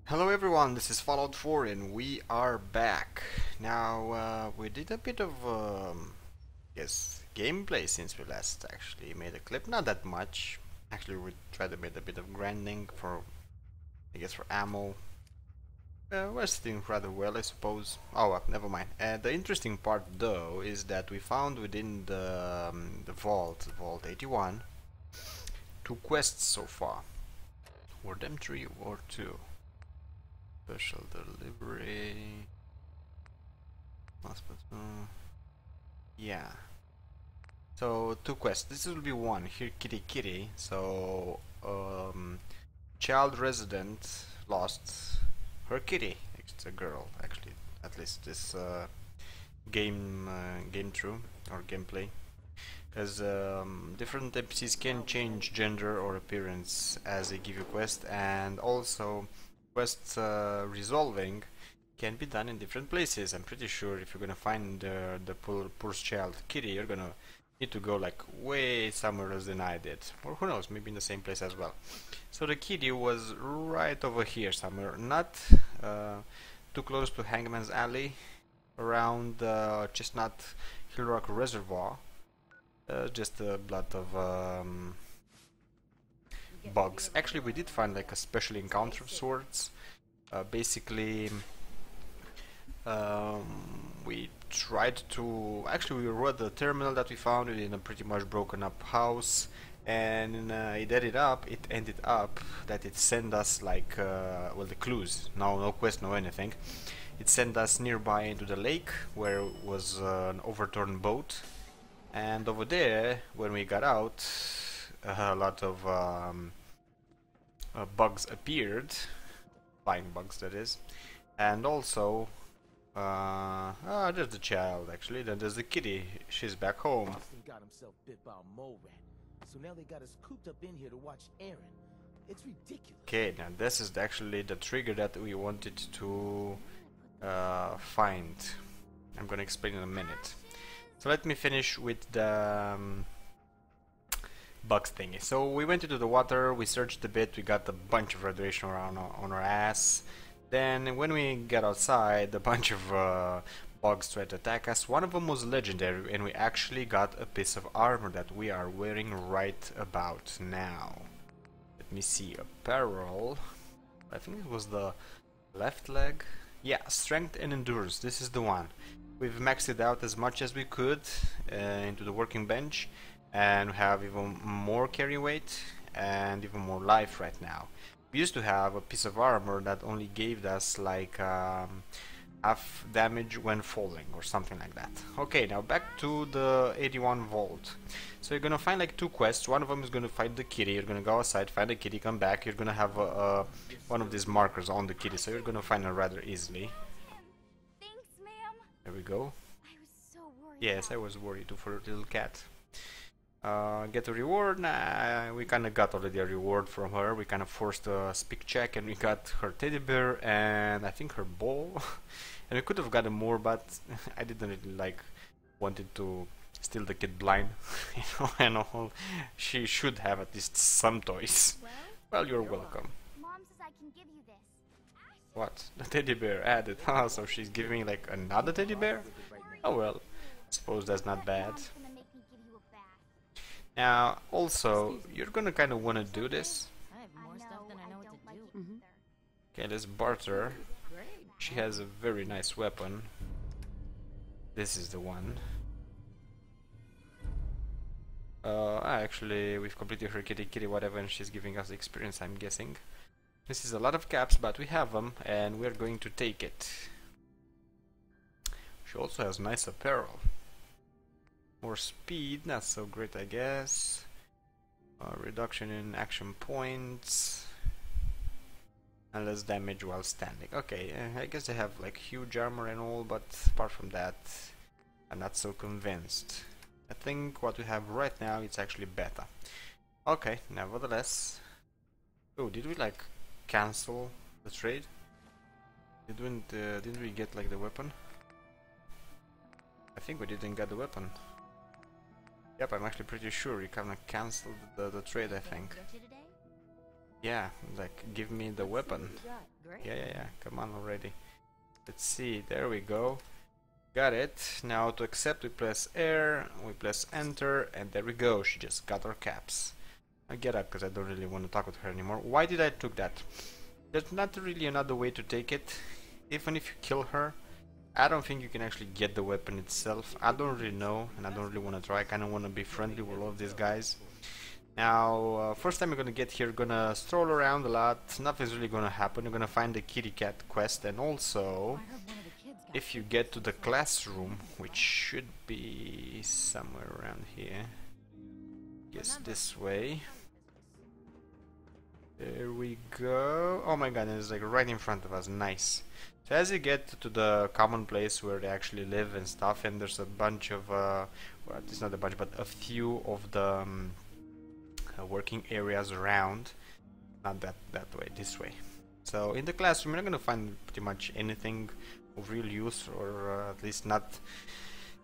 Hello everyone, this is Fallout 4 and we are back. Now we did a bit of gameplay since we last actually made a clip. Not that much. Actually we tried to make a bit of grinding for for ammo. We're sitting rather well, I suppose. Oh well, never mind. The interesting part though is that we found within the vault 81, two quests so far. Were them 3 or 2? Special delivery. Yeah. So two quests. This will be one. Here, kitty, kitty. So, child resident lost her kitty. It's a girl, actually. At least this game through or gameplay, because different NPCs can change gender or appearance as they give you quest, and also quest resolving can be done in different places. I'm pretty sure if you're gonna find the poor child kitty, you're gonna need to go like way somewhere else than I did, or who knows, maybe in the same place as well. So the kitty was right over here somewhere, not too close to Hangman's Alley, around Chestnut Hill Rock Reservoir. Just a lot of bugs. Actually, we did find like a special encounter of sorts. Basically, we tried to actually we wrote the terminal that we found in a pretty much broken up house, and it ended up that it sent us like well, the clues, no quest, no anything. It sent us nearby into the lake where was an overturned boat, and over there when we got out, a lot of bugs appeared, flying bugs that is, and also there's the child actually. Then there's the kitty. She's back home. Austin got himself bit by a mole rat, so now they got us cooped up in here to watch Aaron. It's ridiculous. Okay, now this is actually the trigger that we wanted to find. I'm gonna explain in a minute. So let me finish with the bugs thingy. So we went into the water, we searched a bit, we got a bunch of radiation around on our ass. Then when we got outside, a bunch of bugs tried to attack us. One of them was legendary, and we actually got a piece of armor that we are wearing right about now. Let me see, apparel. I think it was the left leg. Yeah, strength and endurance, this is the one. We've maxed it out as much as we could into the working bench, and we have even more carry weight and even more life right now. We used to have a piece of armor that only gave us like half damage when falling or something like that. Okay, now back to the 81 vault. So you're gonna find like two quests. One of them is gonna find the kitty. You're gonna go outside, find the kitty, come back. You're gonna have one of these markers on the kitty, so you're gonna find her rather easily. Thanks, ma'am. There we go. I was so worried. Yes, I was worried too for a little cat. Get a reward? Nah, we kinda got already a reward from her. We kinda forced a speak check and we got her teddy bear and I think her ball. And we could have gotten more, but I didn't really like wanted to steal the kid blind. You know, and all. She should have at least some toys. Well, you're welcome. Mom says I can give you this. What? The teddy bear added. So she's giving like another teddy bear? Oh well, I suppose that's not bad. Mom's gonna make me give you a bath. Now, also, you're gonna kind of want to do this. I have more stuff than I know what to do. Okay, let's barter. She has a very nice weapon. This is the one. Actually, we've completed her kitty kitty whatever, and she's giving us the experience, I'm guessing. This is a lot of caps, but we have them, and we're going to take it. She also has nice apparel. More speed, not so great, I guess. Reduction in action points. And less damage while standing. Okay, I guess they have like huge armor and all, but apart from that, I'm not so convinced. I think what we have right now is actually better. Okay, nevertheless. Oh, did we like cancel the trade? Didn't we get like the weapon? I think we didn't get the weapon. Yep, I'm actually pretty sure we kinda cancelled the trade, I think. Yeah, like, give me the weapon. Great. Yeah. Come on already. Let's see. There we go. Got it. Now to accept, we press air, we press enter, and there we go. She just got her caps. I get up because I don't really want to talk with her anymore. Why did I took that? There's not really another way to take it. Even if you kill her, I don't think you can actually get the weapon itself. I don't really know, and I don't really want to try. I kind of want to be friendly with all of these guys. Now, first time you're gonna get here, gonna stroll around a lot. Nothing's really gonna happen. You're gonna find the kitty cat quest, and also, if you get to the classroom, which should be somewhere around here, yes, this way. There we go. Oh my god, it's like right in front of us. Nice. So as you get to the common place where they actually live and stuff, and there's a bunch of, well, it's not a bunch, but a few of the working areas around. Not that way, this way. So in the classroom, you're not gonna find pretty much anything of real use, or at least not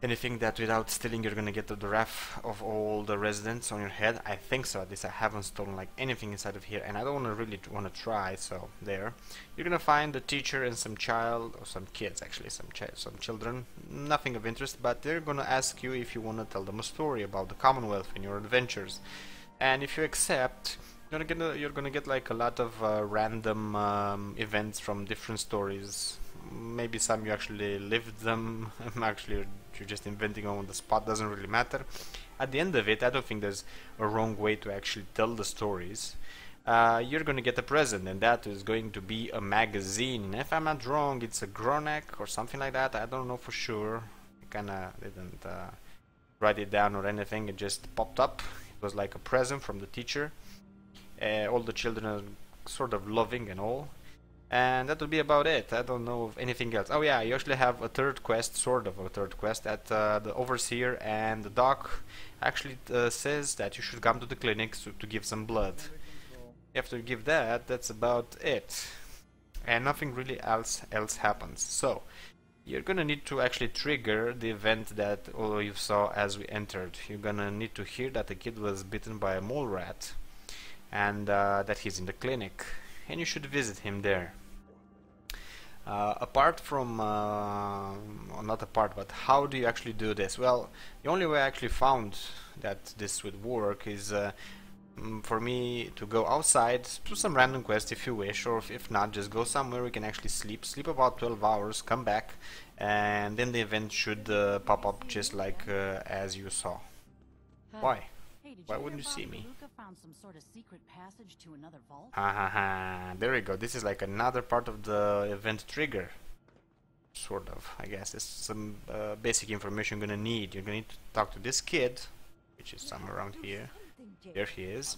anything that without stealing you're gonna get to the wrath of all the residents on your head. I think so. At least I haven't stolen like anything inside of here, and I don't really want to try. So there, you're gonna find the teacher and some child, or some kids actually, some children. Nothing of interest, but they're gonna ask you if you want to tell them a story about the Commonwealth and your adventures. And if you accept, you're gonna get like a lot of random events from different stories. Maybe some you actually lived them. Actually, you're just inventing on the spot. Doesn't really matter. At the end of it, I don't think there's a wrong way to actually tell the stories. You're gonna get a present, and that is going to be a magazine. If I'm not wrong, it's a Gronek or something like that. I don't know for sure. I kinda didn't write it down or anything. It just popped up. It was like a present from the teacher. All the children are sort of loving and all. And that would be about it. I don't know of anything else. Oh yeah, you actually have a third quest, sort of a third quest, that the overseer and the doc actually says that you should come to the clinic to give some blood. After you give that, that's about it. And nothing really else happens. So, you're gonna need to actually trigger the event that all you saw as we entered. You're gonna need to hear that the kid was bitten by a mole rat, and that he's in the clinic, and you should visit him there. Apart from, not apart, but how do you actually do this? Well, the only way I actually found that this would work is for me to go outside, do some random quest if you wish, or if not, just go somewhere we can actually sleep about 12 hours, come back, and then the event should pop up just like as you saw. Why? Why wouldn't you see me? Found some sort of secret passage to another vault? Ha ha ha, there we go. This is like another part of the event trigger. Sort of, I guess. It's some basic information you're gonna need. You're gonna need to talk to this kid, which is somewhere around here. There he is.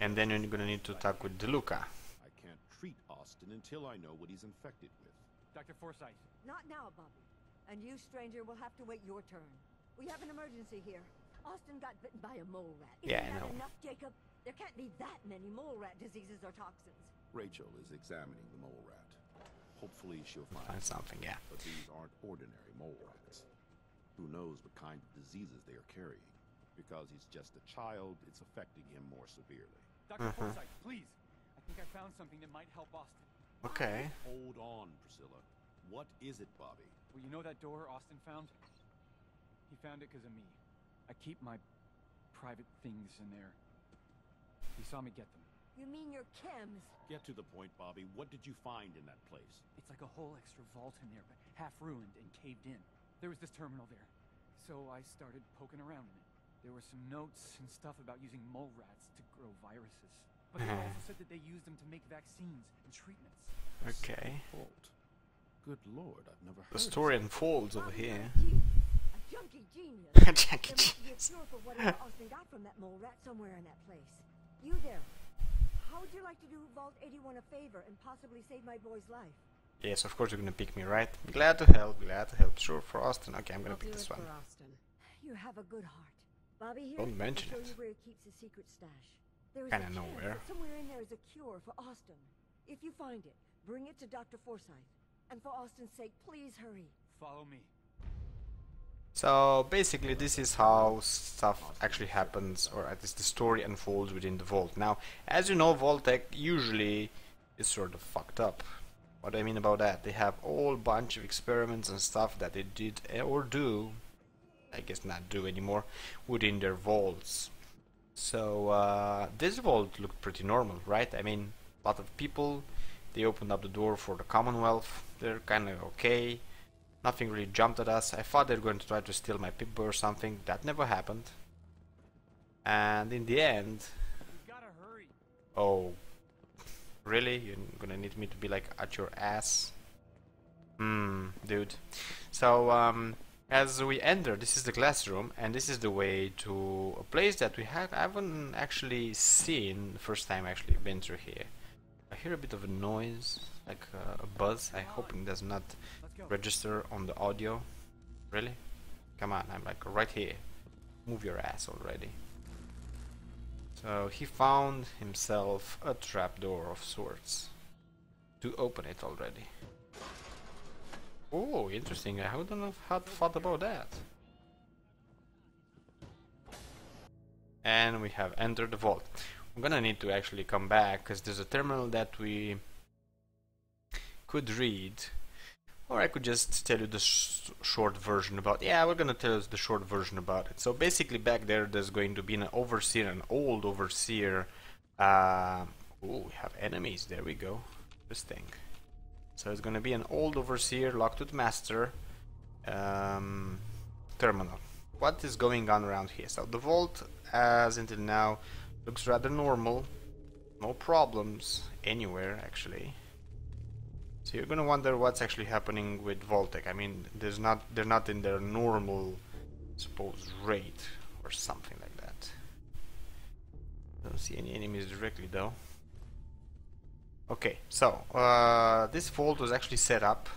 And then you're gonna need to talk with DeLuca. I can't treat Austin until I know what he's infected with. Dr. Forsyth. Not now, Bobby. And you, stranger, will have to wait your turn. We have an emergency here. Austin got bitten by a mole rat. Isn't Yeah, I that know. enough, Jacob? There can't be that many mole rat diseases or toxins. Rachel is examining the mole rat. Hopefully she'll Find find something, yeah. But these aren't ordinary mole rats. Who knows what kind of diseases they are carrying? Because he's just a child, it's affecting him more severely. Dr. Forsyth, please. I think I found something that might help Austin. Okay. Hold on, Priscilla. What is it, Bobby? Well, you know that door Austin found? He found it because of me. I keep my private things in there. He saw me get them. You mean your chems? Get to the point, Bobby. What did you find in that place? It's like a whole extra vault in there, but half ruined and caved in. There was this terminal there, so I started poking around in it. There were some notes and stuff about using mole rats to grow viruses. But they also said that they used them to make vaccines and treatments. Okay. Vault. Good Lord, I've never heard The of story such a unfolds over Bobby, here. A junkie genius. Jackie There must be a Cheese. cure for whatever Austin got from that mole rat somewhere in that place. You there. How would you like to do Vault 81 a favor and possibly save my boy's life? Yes, of course you're gonna pick me, right? Glad to help, glad to help. Sure, for Austin. Okay, I'm gonna pick this one. You have a good heart. Bobby here Don't mention will show it. you where he keeps his secret stash. There is Kinda a chance nowhere. that somewhere in there is a cure for Austin. If you find it, bring it to Dr. Forsyth. And for Austin's sake, please hurry. Follow me. So basically this is how stuff actually happens, or at least the story unfolds within the vault. Now, as you know, Vault-Tec usually is sort of fucked up. What do I mean about that? They have a whole bunch of experiments and stuff that they did or do, I guess not do anymore, within their vaults. So this vault looked pretty normal, right? I mean, a lot of people, they opened up the door for the Commonwealth, they're kind of okay. Nothing really jumped at us. I thought they were going to try to steal my Pip-Boy or something. That never happened. And in the end... We gotta hurry. Oh, really? You're gonna need me to be like at your ass? Dude. So, as we enter, this is the classroom, and this is the way to a place that we haven't actually seen the first time I actually been through here. I hear a bit of a noise, like a buzz. I hope it does not register on the audio. Really? Come on, I'm like right here. Move your ass already. So he found himself a trapdoor of sorts to open it already. Oh, interesting. I wouldn't have had thought about that. And we have entered the vault. I'm gonna need to actually come back because there's a terminal that we could read, or I could just tell you the short version about. Yeah, we're gonna tell us the short version about it. So basically, back there's going to be an overseer, an old overseer. Oh, we have enemies. There we go. This thing. So it's gonna be an old overseer locked with master terminal. What is going on around here? So the vault, as until now, looks rather normal. No problems anywhere, actually. So you're gonna wonder what's actually happening with Vault-Tec. I mean, they're not in their normal supposed rate or something like that. Don't see any enemies directly though. Okay, so this vault was actually set up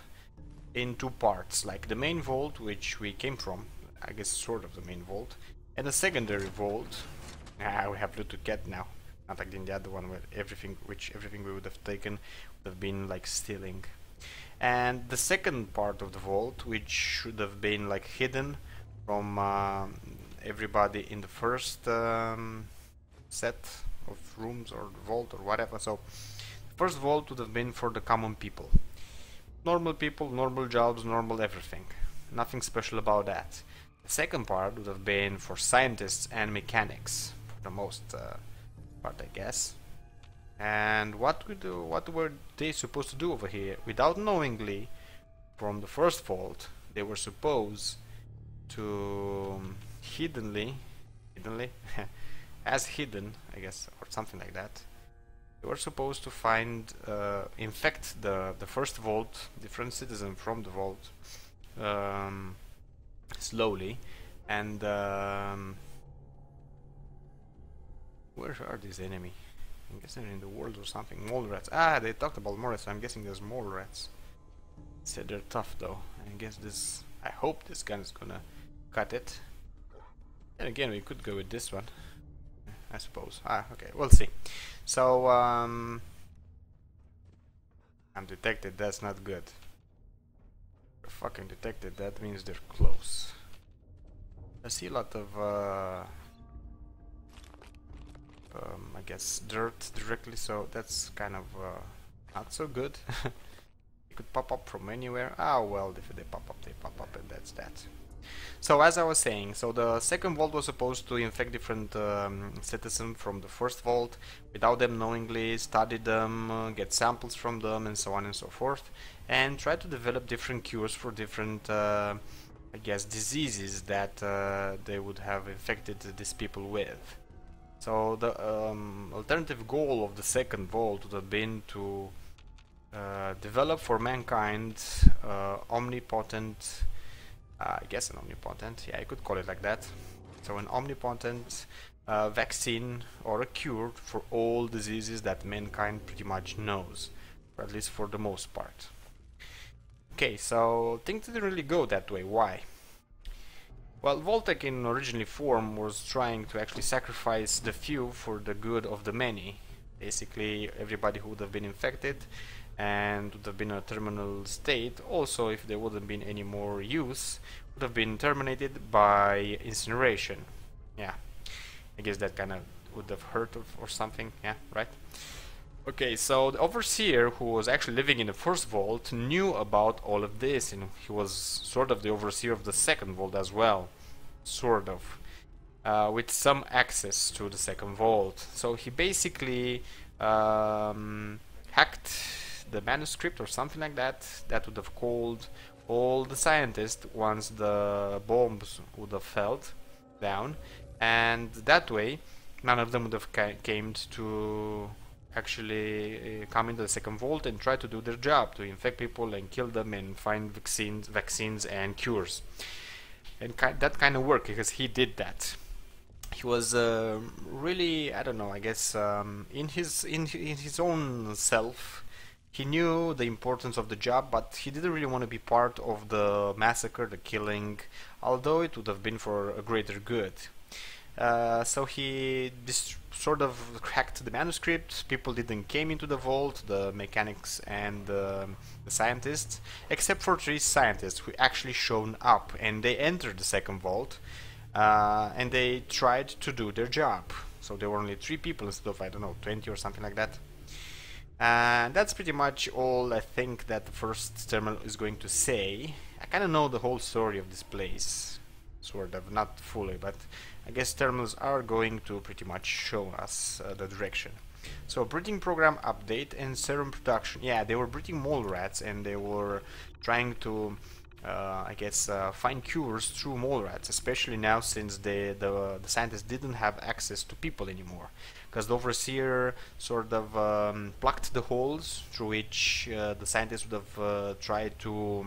in two parts, like the main vault, which we came from, I guess sort of the main vault, and a secondary vault. We have loot to get now, not like in the other one where everything we would have taken would have been like stealing. And the second part of the vault, which should have been like hidden from everybody in the first set of rooms or vault or whatever. So the first vault would have been for the common people, normal jobs, normal everything, nothing special about that. The second part would have been for scientists and mechanics, for the most part, I guess. And what were they supposed to do over here? Without knowingly, from the first vault, they were supposed to hiddenly, as hidden, I guess, or something like that. They were supposed to find, infect the first vault, different citizen from the vault, slowly, and where are these enemy? I'm guessing in the world or something. Mole rats. Ah, they talked about mole rats, so I'm guessing there's mole rats. Said they're tough though. I guess this. I hope this gun is gonna cut it. And again, we could go with this one, I suppose. Ah, okay, we'll see. So, I'm detected. That's not good. They're fucking detected. That means they're close. I see a lot of I guess dirt directly, so that's kind of not so good. It could pop up from anywhere. Ah, well, if they pop up, and that's that. So as I was saying, so the second vault was supposed to infect different citizens from the first vault without them knowingly, study them, get samples from them, and so on and so forth, and try to develop different cures for different, I guess, diseases that they would have infected these people with. So the alternative goal of the second vault would have been to develop for mankind omnipotent, I guess an omnipotent, yeah, I could call it like that. So an omnipotent vaccine or a cure for all diseases that mankind pretty much knows, or at least for the most part. Okay, so things didn't really go that way. Why? Well, Vault-Tec in originally form was trying to actually sacrifice the few for the good of the many. Basically, everybody who would have been infected and would have been a terminal state. Also, if there wouldn't been any more use, would have been terminated by incineration. Yeah, I guess that kind of would have hurt or something. Yeah, right. Okay, so the overseer, who was actually living in the first vault, knew about all of this, and he was sort of the overseer of the second vault as well, sort of, with some access to the second vault. So he basically hacked the manuscript or something like that. That would have called all the scientists once the bombs would have fell down, and that way none of them would have came to actually come into the second vault and try to do their job, to infect people and kill them and find vaccines and cures. And that kind of worked because he did that. He was really, I don't know, I guess in his own self, he knew the importance of the job, but he didn't really want to be part of the massacre, the killing, although it would have been for a greater good. So he sort of hacked the manuscript. People didn't came into the vault, the mechanics and the scientists, except for 3 scientists who actually shown up, and they entered the second vault, and they tried to do their job. So there were only 3 people instead of, I don't know, 20 or something like that. And that's pretty much all I think that the first terminal is going to say. I kind of know the whole story of this place, sort of, not fully, but I guess terminals are going to pretty much show us the direction. So breeding program update and serum production. Yeah, they were breeding mole rats and they were trying to I guess find cures through mole rats, especially now since the scientists didn't have access to people anymore, because the overseer sort of plucked the holes through which the scientists would have tried to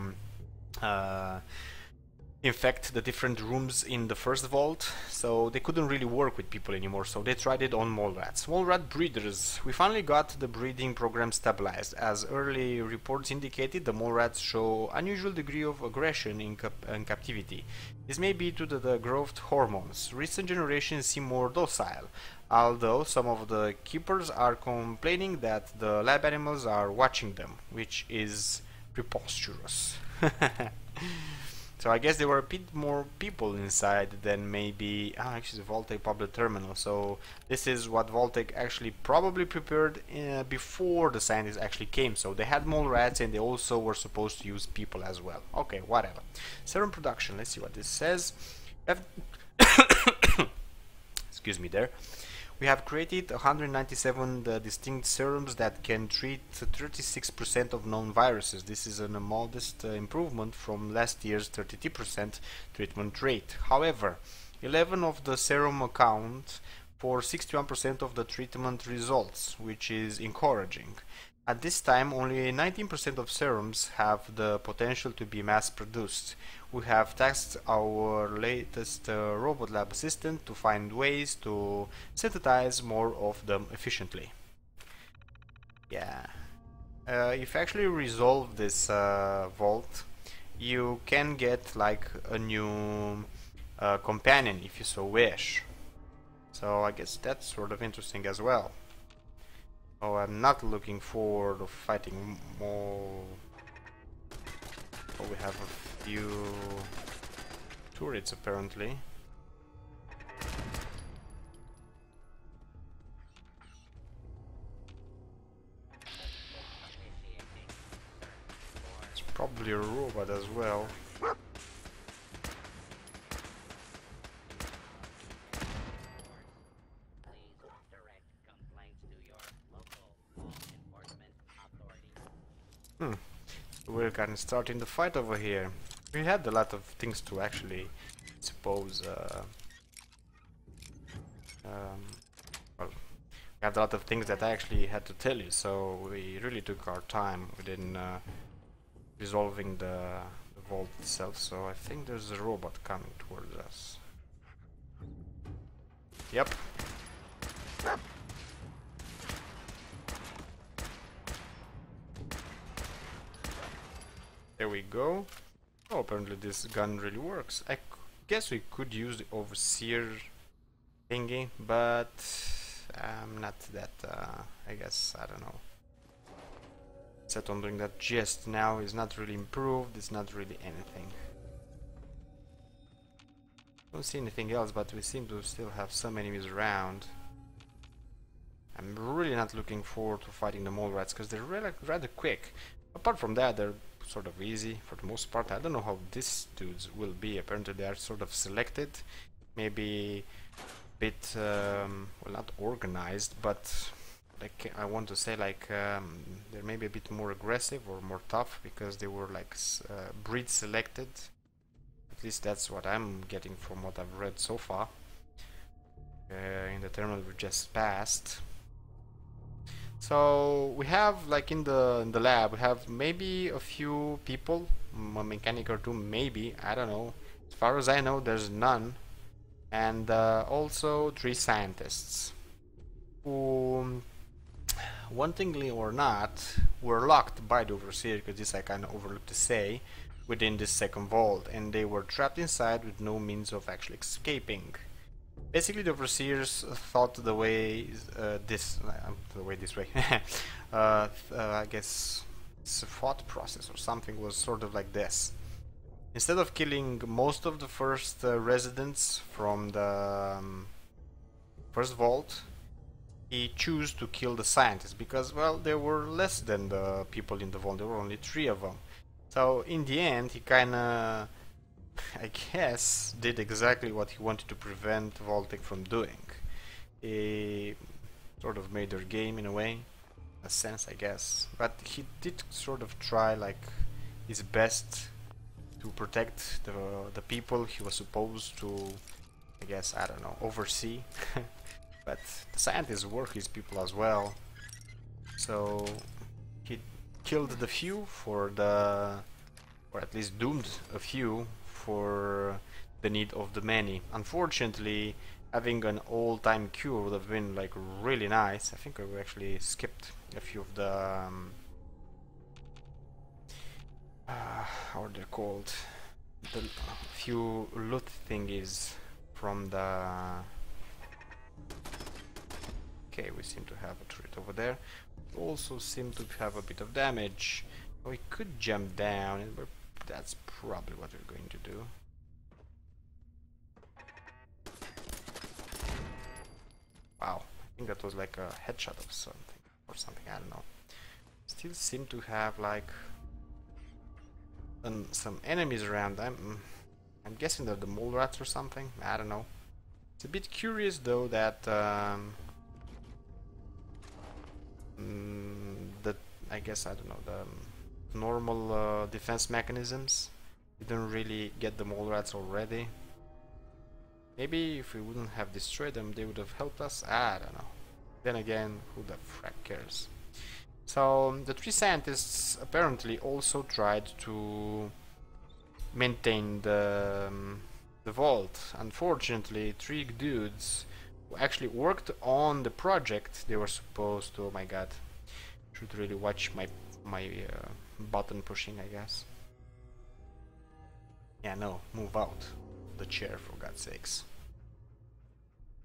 infect the different rooms in the first vault, so they couldn't really work with people anymore, so they tried it on mole rats. Mole rat breeders. We finally got the breeding program stabilized. As early reports indicated, the mole rats show unusual degree of aggression in captivity. This may be due to the growth hormones. Recent generations seem more docile, although some of the keepers are complaining that the lab animals are watching them, which is preposterous. So I guess there were a bit more people inside than maybe... actually the Vault-Tec public terminal. So this is what Vault-Tec actually probably prepared before the scientists actually came. So they had mole rats and they also were supposed to use people as well. Okay, whatever. Serum production. Let's see what this says. Excuse me there. We have created 197 distinct serums that can treat 36% of known viruses. This is a modest improvement from last year's 32% treatment rate. However, 11 of the serum account for 61% of the treatment results, which is encouraging. At this time, only 19% of serums have the potential to be mass-produced. We have tasked our latest robot lab assistant to find ways to synthesize more of them efficiently. Yeah. If you actually resolve this vault, you can get like a new companion if you so wish. So I guess that's sort of interesting as well. Oh, I'm not looking forward to fighting more. Oh, we have a few turrets apparently. It's probably a robot as well. We're gonna start in the fight over here. We had a lot of things to actually suppose well, we had a lot of things that I actually had to tell you, so we really took our time within resolving the vault itself. So I think there's a robot coming towards us. Yep. There we go. Oh, apparently this gun really works. I guess we could use the overseer thingy, but I'm not that, I guess, I don't know. set on doing that just now. It's not really improved, it's not really anything. Don't see anything else, but we seem to still have some enemies around. I'm really not looking forward to fighting the mole rats because they're rather quick. Apart from that, they're sort of easy for the most part. I don't know how these dudes will be. Apparently they are sort of selected, maybe a bit well, not organized, but like I want to say like they're maybe a bit more aggressive or more tough because they were like breed selected. At least that's what I'm getting from what I've read so far in the terminal we just passed. So we have like in the lab we have maybe a few people, a mechanic or two, maybe, I don't know. As far as I know, there's none, and also 3 scientists who, wantingly or not, were locked by the overseer, because this I kind of overlooked to say, within this second vault, and they were trapped inside with no means of actually escaping. Basically, the overseers thought the way this way. I guess it's a thought process or something was sort of like this. Instead of killing most of the first residents from the first vault, he chose to kill the scientists because, well, there were less than the people in the vault. There were only 3 of them. So in the end, he kinda, I guess, did exactly what he wanted to prevent Vault-Tec from doing. He sort of made their game in a way, a sense, I guess. But he did sort of try like his best to protect the people he was supposed to, I guess, I don't know, oversee. But the scientists were his people as well. So he killed the few for the, or at least doomed a few for the need of the many. Unfortunately, having an all-time cure would have been like really nice. I think we actually skipped a few of the how are they called? The few loot thingies from the. Okay, we seem to have a turret over there. We also seem to have a bit of damage. We could jump down, but that's probably what we're going to do. Wow, I think that was like a headshot of something, or something, I don't know. Still seem to have like some enemies around. I'm guessing they're the mole rats or something, I don't know. It's a bit curious though that that I guess, I don't know, the normal defense mechanisms didn't really get the mole rats already. Maybe if we wouldn't have destroyed them, they would have helped us. I don't know. Then again, who the frack cares? So the 3 scientists apparently also tried to maintain the vault. Unfortunately, 3 dudes who actually worked on the project they were supposed to. Oh my god, should really watch my button pushing, I guess. Yeah, no, move out the chair, for God's sakes.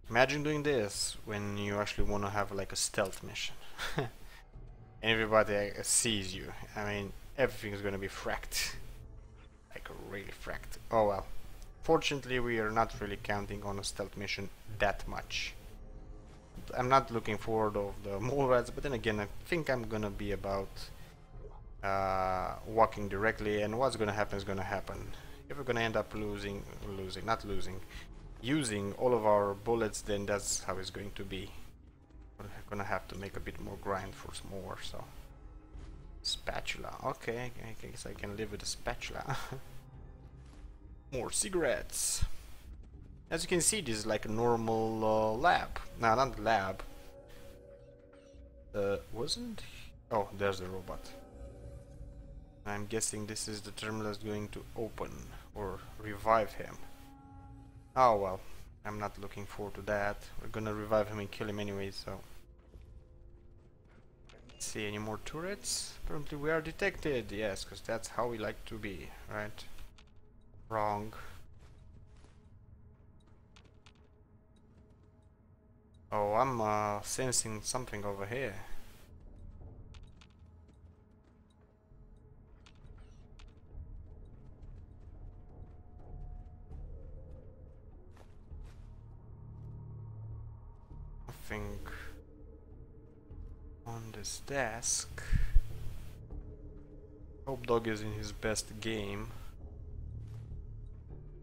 Imagine doing this when you actually want to have like a stealth mission. Everybody sees you. I mean, everything's gonna be fracked. Like really fracked. Oh well. Fortunately, we are not really counting on a stealth mission that much. I'm not looking forward of the mole rats, but then again, I think I'm gonna be about walking directly, and what's gonna happen is gonna happen. If we're gonna end up using all of our bullets, then that's how it's going to be. We're gonna have to make a bit more grind for some more. So spatula, okay, I guess I can live with a spatula. More cigarettes. As you can see, this is like a normal lab. No, not lab. Wasn't? Oh, there's the robot. I'm guessing this is the terminal that's going to open or revive him. Oh well, I'm not looking forward to that. We're gonna revive him and kill him anyway, so. Let's see, any more turrets? Apparently we are detected, yes, because that's how we like to be, right? Wrong. Oh, I'm sensing something over here. on this desk. Hope Dog is in his best game.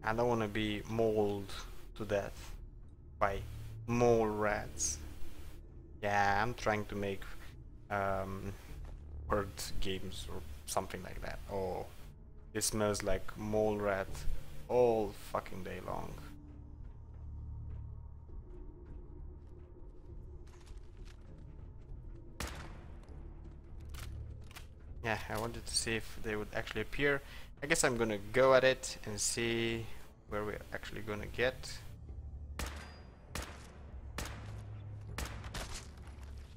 I don't want to be mauled to death by mole rats. Yeah, I'm trying to make word games or something like that. Oh, it smells like mole rat all fucking day long. Yeah, I wanted to see if they would actually appear. I guess I'm gonna go at it and see where we're actually gonna get.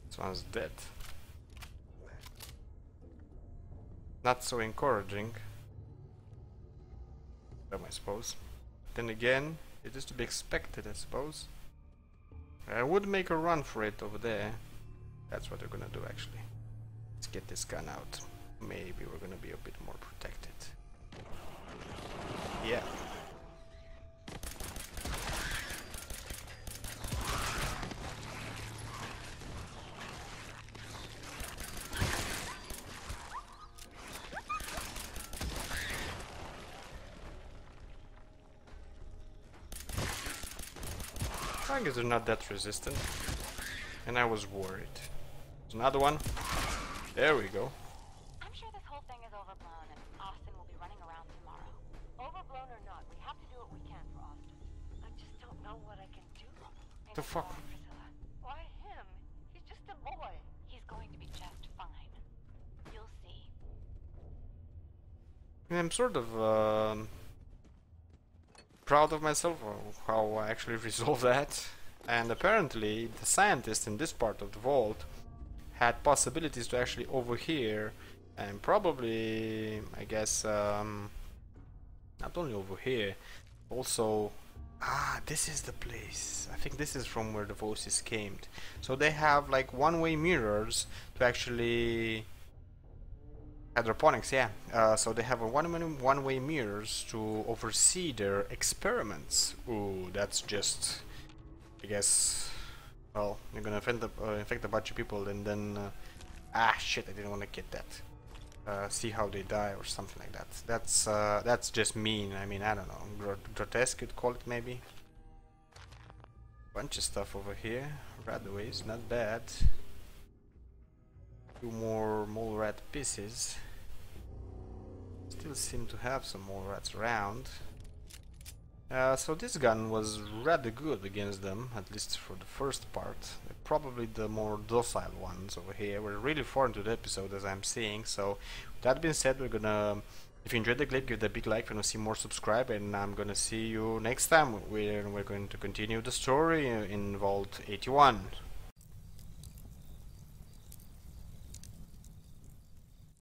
This one's dead. Not so encouraging, I suppose. Then again, it is to be expected, I suppose. I would make a run for it over there. That's what we're gonna do actually. Let's get this gun out. Maybe we're gonna be a bit more protected. Yeah. I guess they're not that resistant. And I was worried. There's another one. There we go. I'm sure this whole thing is overblown and Austin will be running around tomorrow. Overblown or not, we have to do what we can for Austin. I just don't know what I can do. The fuck? Priscilla. Why him? He's just a boy. He's going to be just fine. You'll see. I'm sort of proud of myself for how I actually resolved that. And apparently the scientists in this part of the vault had possibilities to actually overhear and probably, I guess, not only overhear, also, this is the place. I think this is from where the voices came. So they have like one-way mirrors to actually hydroponics, yeah. So they have a one-way mirrors to oversee their experiments. Ooh, that's just, I guess, well, you're gonna infect a bunch of people and then, shit, I didn't want to get that. See how they die or something like that. That's just mean. I mean, I don't know, grotesque you'd call it maybe. Bunch of stuff over here. Radaways, not bad. Two more mole rat pieces. Still seem to have some mole rats around. So this gun was rather good against them, at least for the first part. Probably the more docile ones over here. We're really far into the episode as I'm seeing, so with that being said, we're gonna, if you enjoyed the clip, give it a big like. If you want to see more, subscribe, and I'm gonna see you next time. We're going to continue the story in Vault 81.